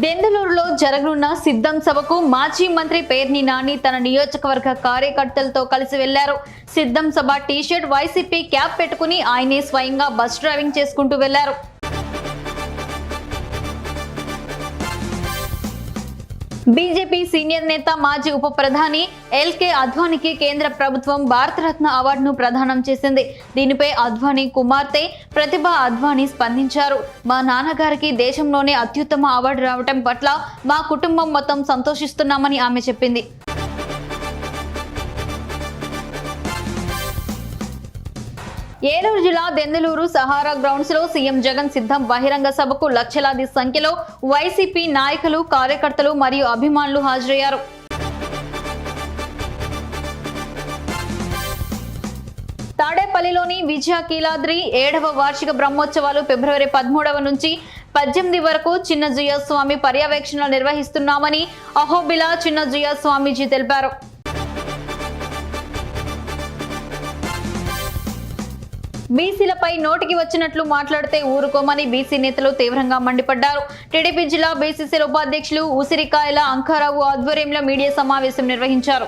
దెందులూరులో జరగనున్న సిద్ధం సభకు మాజీ మంత్రి పేర్ని నాని తన నియోజకవర్గ కార్యకర్తలతో కలిసి వెళ్లారు. సిద్ధం సభ టీ-షర్ట్, వైసీపీ క్యాప్ పెట్టుకుని ఆయనే స్వయంగా బస్ డ్రైవింగ్ చేసుకుంటూ వెళ్లారు. బీజేపీ సీనియర్ నేత మాజీ ఉప ప్రధాని ఎల్కే అద్వానీకి కేంద్ర ప్రభుత్వం భారతరత్న అవార్డును ప్రదానం చేసింది. దీనిపై అద్వానీ కుమార్తె ప్రతిభ అద్వానీ స్పందించారు. మా నాన్నగారికి దేశంలోనే అత్యుత్తమ అవార్డు రావటం పట్ల మా కుటుంబం మొత్తం సంతోషిస్తున్నామని ఆమె చెప్పింది. ఏలూరు జిల్లా దెందులూరు సహారా గ్రౌండ్స్ లో సీఎం జగన్ సిద్ధం బహిరంగ సభకు లక్షలాది సంఖ్యలో వైసీపీ నాయకులు, కార్యకర్తలు మరియు అభిమానులు హాజరయ్యారు. తాడేపల్లిలోని విజయ కీలాద్రి 7వ వార్షిక బ్రహ్మోత్సవాలు ఫిబ్రవరి 13వ నుంచి 18 వరకు చిన్నజీయ స్వామి పర్యవేక్షణలో నిర్వహిస్తున్నామని అహోబిలా చిన్నజీయ స్వామీజీ తెలిపారు. బీసీలపై నోటికి వచ్చినట్లు మాట్లాడితే ఊరుకోమని బీసీ నేతలు తీవ్రంగా మండిపడ్డారు. టీడీపీ జిల్లా బీసీసీల ఉపాధ్యక్షులు ఉసిరికాయల అంకారావు ఆధ్వర్యంలో మీడియా సమావేశం నిర్వహించారు.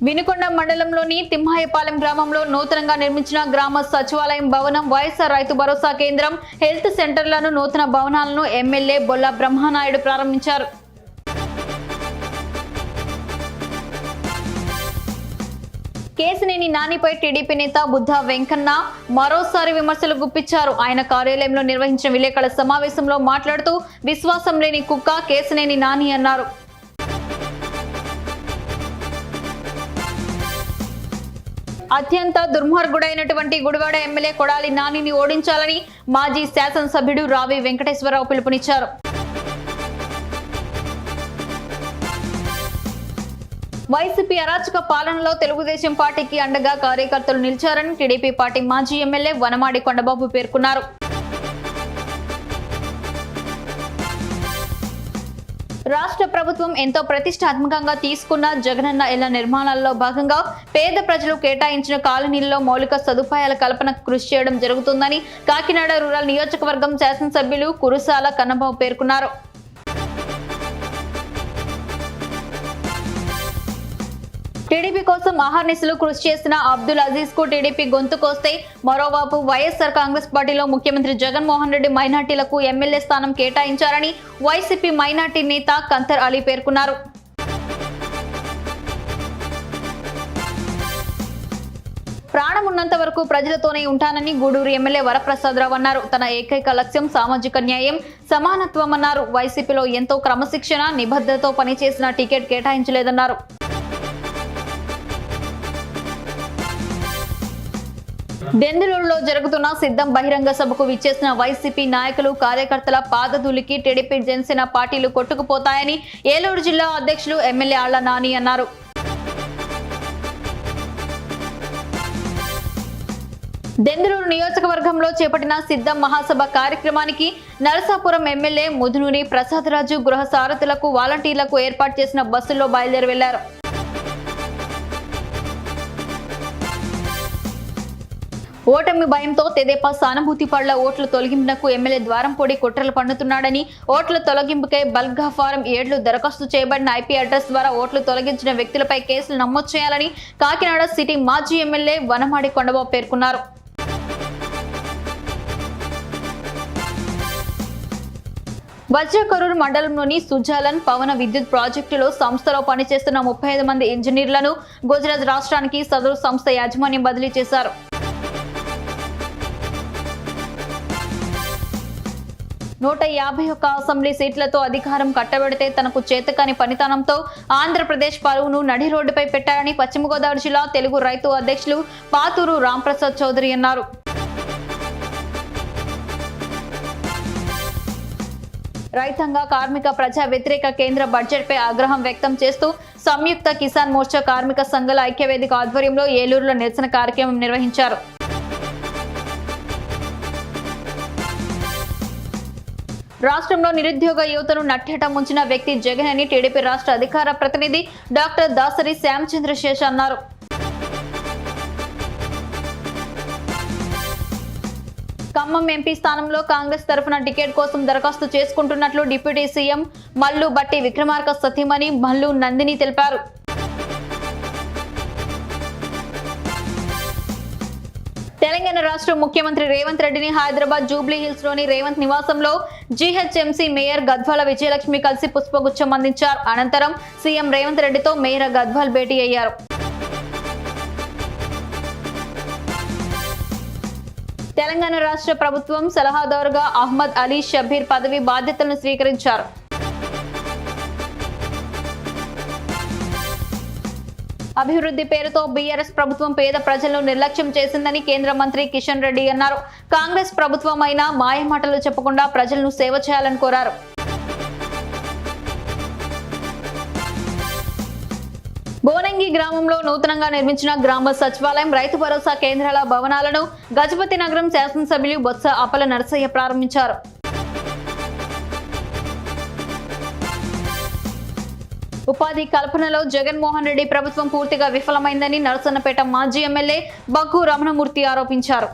వినుకొండ మండలంలోని తిమ్మాయపాలెం గ్రామంలో నూతనంగా నిర్మించిన గ్రామ సచివాలయం భవనం, వైఎస్ఆర్ రైతు భరోసా కేంద్రం, హెల్త్ సెంటర్లను నూతన భవనాలను ఎమ్మెల్యే బొల్ల బ్రహ్మనాయుడు ప్రారంభించారు. కేశినేని నానిపై టీడీపీ నేత బుద్ధా వెంకన్న మరోసారి విమర్శలు గుప్పించారు. ఆయన కార్యాలయంలో నిర్వహించిన విలేకరుల సమావేశంలో మాట్లాడుతూ విశ్వాసం లేని కుక్క కేశినేని నాని అన్నారు. అత్యంత దుర్మార్గుడైనటువంటి గుడివాడ ఎమ్మెల్యే కొడాలి నానిని ఓడించాలని మాజీ శాసనసభ్యుడు రావి వెంకటేశ్వరరావు పిలుపునిచ్చారు. వైసీపీ అరాచక పాలనలో తెలుగుదేశం పార్టీకి అండగా కార్యకర్తలు నిలిచారని టీడీపీ పార్టీ మాజీ ఎమ్మెల్యే వనమాడి కొండబాబు పేర్కొన్నారు. రాష్ట్ర ప్రభుత్వం ఎంతో ప్రతిష్టాత్మకంగా తీసుకున్న జగనన్న ఇళ్ల నిర్మాణాల్లో భాగంగా పేద ప్రజలు కేటాయించిన కాలనీల్లో మౌలిక సదుపాయాల కల్పనకు కృషి చేయడం జరుగుతుందని కాకినాడ రూరల్ నియోజకవర్గం శాసనసభ్యులు కురుసాల కన్నబాబు పేర్కొన్నారు. టీడీపీ కోసం అహర్నిశలు కృషి చేసిన అబ్దుల్ అజీజ్ కు టీడీపీ గొంతు కోస్తే మరోవైపు వైఎస్ఆర్ కాంగ్రెస్ పార్టీలో ముఖ్యమంత్రి జగన్మోహన్ రెడ్డి మైనార్టీలకు ఎమ్మెల్యే స్థానం కేటాయించారని వైసీపీ మైనార్టీ నేత కంతర్ అలీ పేర్కొన్నారు. ప్రాణం ఉన్నంత వరకు ప్రజలతోనే ఉంటానని గూడూరు ఎమ్మెల్యే వరప్రసాదరావు అన్నారు. తన ఏకైక లక్ష్యం సామాజిక న్యాయం, సమానత్వం అన్నారు. వైసీపీలో ఎంతో క్రమశిక్షణ, నిబద్ధతతో పనిచేసిన టికెట్ కేటాయించలేదన్నారు. దెందులూరులో జరుగుతున్న సిద్ధం బహిరంగ సభకు విచ్చేసిన వైసీపీ నాయకులు, కార్యకర్తల పాదధూళికి టీడీపీ, జనసేన పార్టీలు కొట్టుకుపోతాయని ఏలూరు జిల్లా అధ్యక్షులు ఎమ్మెల్యే ఆళ్ల నాని అన్నారు. దెందులూరు నియోజకవర్గంలో చేపట్టిన సిద్ధం మహాసభ కార్యక్రమానికి నరసాపురం ఎమ్మెల్యే ముదునూరి ప్రసాదరాజు గృహ సారథులకు, వాలంటీర్లకు ఏర్పాటు చేసిన బస్సుల్లో బయలుదేరి వెళ్లారు. ఓటమి భయంతో తెదేపా సానుభూతి పట్ల ఓట్ల తొలగింపునకు ఎమ్మెల్యే ద్వారంపూడి కుట్రలు పన్నుతున్నాడని, ఓట్ల తొలగింపుకై బల్క్గా ఫారం 7 దరఖాస్తు చేయబడిన ఐపీ అడ్రస్ ద్వారా ఓట్లు తొలగించిన వ్యక్తులపై కేసులు నమోదు చేయాలని కాకినాడ సిటీ మాజీ ఎమ్మెల్యే వనమాడి కొండబాబు పేర్కొన్నారు. వజ్రకరూరు మండలంలోని సుజాలన్ పవన విద్యుత్ ప్రాజెక్టులో సంస్థలో పనిచేస్తున్న 35 మంది ఇంజనీర్లను గుజరాత్ రాష్ట్రానికి సదరు సంస్థ యాజమాన్యం బదిలీ చేశారు. 151 అసెంబ్లీ సీట్లతో అధికారం కట్టబెడితే తనకు చేతకాని పనితనంతో ఆంధ్రప్రదేశ్ పరువును నడి రోడ్డుపై పెట్టారని పశ్చిమ గోదావరి జిల్లా తెలుగు రైతు అధ్యక్షులు పాతూరు రాంప్రసాద్ చౌదరి అన్నారు. రైతాంగ, కార్మిక, ప్రజా వ్యతిరేక కేంద్ర బడ్జెట్పై ఆగ్రహం వ్యక్తం చేస్తూ సంయుక్త కిసాన్ మోర్చా కార్మిక సంఘాల ఐక్యవేదిక ఆధ్వర్యంలో ఏలూరులో నిరసన కార్యక్రమం నిర్వహించారు. రాష్ట్రంలో నిరుద్యోగ యువతను నట్టేట ముంచిన వ్యక్తి జగన్ అని టీడీపీ రాష్ట్ర అధికార ప్రతినిధి డాక్టర్ దాసరి శ్యామచంద్రశేష్ అన్నారు. ఖమ్మం ఎంపీ స్థానంలో కాంగ్రెస్ తరఫున టికెట్ కోసం దరఖాస్తు చేసుకుంటున్నట్లు డిప్యూటీ సీఎం మల్లు బట్టి విక్రమార్క సతీమణి మల్లు నందిని తెలిపారు. తెలంగాణ రాష్ట్ర ముఖ్యమంత్రి రేవంత్ రెడ్డిని హైదరాబాద్ జూబ్లీ హిల్స్ లోని రేవంత్ నివాసంలో జీహెచ్ఎంసీ మేయర్ గద్వాల విజయలక్ష్మి కలిసి పుష్పగుచ్చం అందించారు. అనంతరం సీఎం రేవంత్ రెడ్డితో మేయర్ గద్వాల్ భేటీ అయ్యారు. తెలంగాణ రాష్ట్ర ప్రభుత్వం సలహాదారుగా అహ్మద్ అలీ షబీర్ పదవి బాధ్యతలను స్వీకరించారు. అభివృద్ధి పేరుతో బీఆర్ఎస్ ప్రభుత్వం పేద ప్రజలను నిర్లక్ష్యం చేసిందని కేంద్ర మంత్రి కిషన్ రెడ్డి అన్నారు. కాంగ్రెస్ ప్రభుత్వం అయినా మాయమాటలు చెప్పకుండా ప్రజలను సేవ చేయాలని కోరారు. బోనంగి గ్రామంలో నూతనంగా నిర్మించిన గ్రామ సచివాలయం, రైతు భరోసా కేంద్రాల భవనాలను గజపతి నగరం శాసనసభ్యులు బొత్స అప్పల నరసయ్య ప్రారంభించారు. ఉపాధి కల్పనలో జగన్మోహన్ రెడ్డి ప్రభుత్వం పూర్తిగా విఫలమైందని నరసన్నపేట మాజీ ఎమ్మెల్యే బగ్గు రమణమూర్తి ఆరోపించారు.